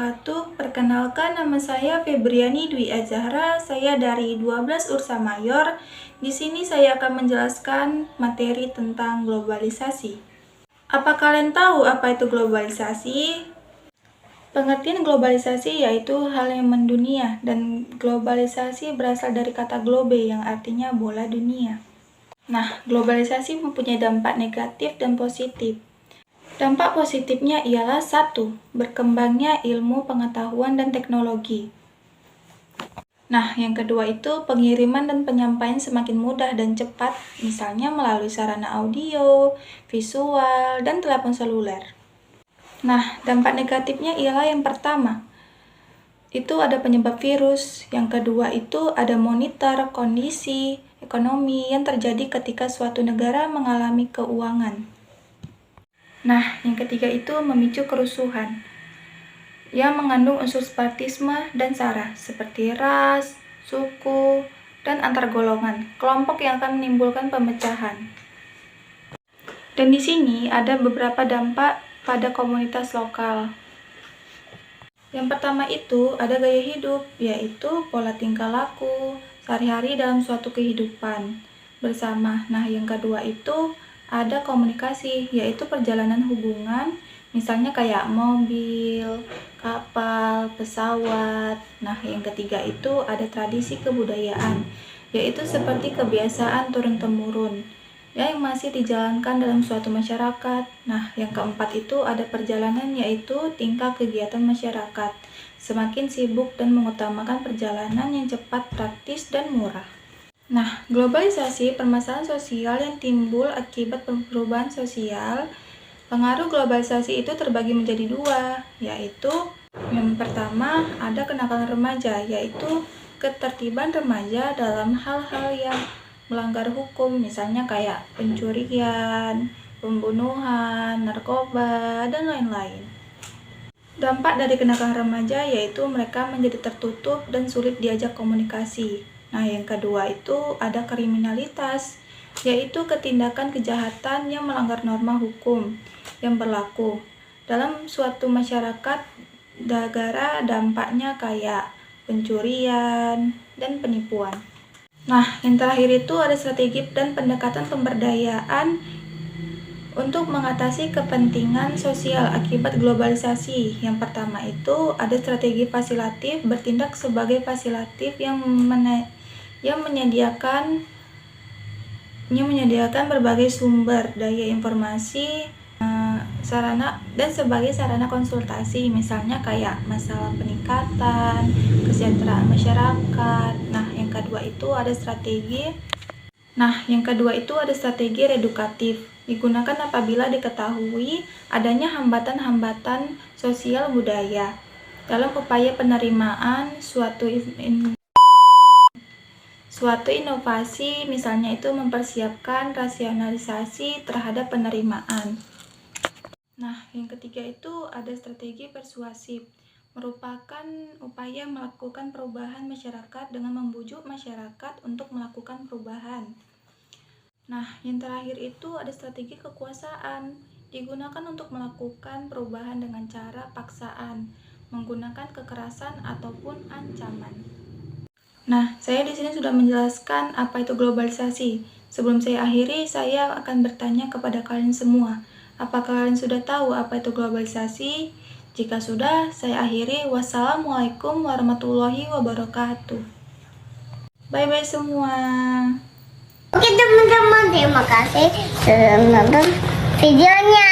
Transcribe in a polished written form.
wabarakatuh. Perkenalkan, nama saya Febriani Dwi Azahra. Saya dari 12 Ursa Mayor. Di sini saya akan menjelaskan materi tentang globalisasi. Apa kalian tahu apa itu globalisasi? Pengertian globalisasi yaitu hal yang mendunia, dan globalisasi berasal dari kata globe yang artinya bola dunia. Nah, globalisasi mempunyai dampak negatif dan positif. Dampak positifnya ialah 1. Berkembangnya ilmu, pengetahuan, dan teknologi. Nah, yang kedua itu pengiriman dan penyampaian semakin mudah dan cepat, misalnya melalui sarana audio, visual, dan telepon seluler. Nah, dampak negatifnya ialah yang pertama, itu ada penyebab virus. Yang kedua itu ada monitor kondisi ekonomi yang terjadi ketika suatu negara mengalami keuangan. Nah, yang ketiga itu memicu kerusuhan yang mengandung unsur separatisme dan sara, seperti ras, suku, dan antar golongan, kelompok yang akan menimbulkan pemecahan. Dan di sini ada beberapa dampak pada komunitas lokal. Yang pertama itu ada gaya hidup, yaitu pola tingkah laku sehari-hari dalam suatu kehidupan bersama. Nah, yang kedua itu ada komunikasi, yaitu perjalanan hubungan, misalnya kayak mobil, kapal, pesawat. Nah, yang ketiga itu ada tradisi kebudayaan, yaitu seperti kebiasaan turun-temurun yang masih dijalankan dalam suatu masyarakat. Nah, yang keempat itu ada perjalanan, yaitu tingkah kegiatan masyarakat, semakin sibuk dan mengutamakan perjalanan yang cepat, praktis, dan murah. Nah, globalisasi permasalahan sosial yang timbul akibat perubahan sosial. Pengaruh globalisasi itu terbagi menjadi 2, yaitu yang pertama ada kenakalan remaja, yaitu ketertiban remaja dalam hal-hal yang melanggar hukum, misalnya kayak pencurian, pembunuhan, narkoba, dan lain-lain. Dampak dari kenakalan remaja yaitu mereka menjadi tertutup dan sulit diajak komunikasi. Nah, yang kedua itu ada kriminalitas, yaitu ketindakan kejahatan yang melanggar norma hukum yang berlaku dalam suatu masyarakat negara. Dampaknya kayak pencurian dan penipuan. Nah, yang terakhir itu ada strategi dan pendekatan pemberdayaan untuk mengatasi kepentingan sosial akibat globalisasi. Yang pertama itu ada strategi fasilitatif, bertindak sebagai fasilitif yang menyediakan berbagai sumber daya informasi, sarana dan sebagai sarana konsultasi, misalnya kayak masalah peningkatan kesejahteraan masyarakat. Nah, yang kedua itu ada strategi reedukatif, digunakan apabila diketahui adanya hambatan-hambatan sosial budaya dalam upaya penerimaan suatu inovasi, misalnya itu mempersiapkan rasionalisasi terhadap penerimaan. Nah, yang ketiga itu ada strategi persuasif, merupakan upaya melakukan perubahan masyarakat dengan membujuk masyarakat untuk melakukan perubahan. Nah, yang terakhir itu ada strategi kekuasaan, digunakan untuk melakukan perubahan dengan cara paksaan, menggunakan kekerasan ataupun ancaman. Nah, saya di sini sudah menjelaskan apa itu globalisasi. Sebelum saya akhiri, saya akan bertanya kepada kalian semua. Apakah kalian sudah tahu apa itu globalisasi? Jika sudah, saya akhiri. Wassalamualaikum warahmatullahi wabarakatuh. Bye-bye semua. Oke teman-teman, terima kasih sudah menonton videonya.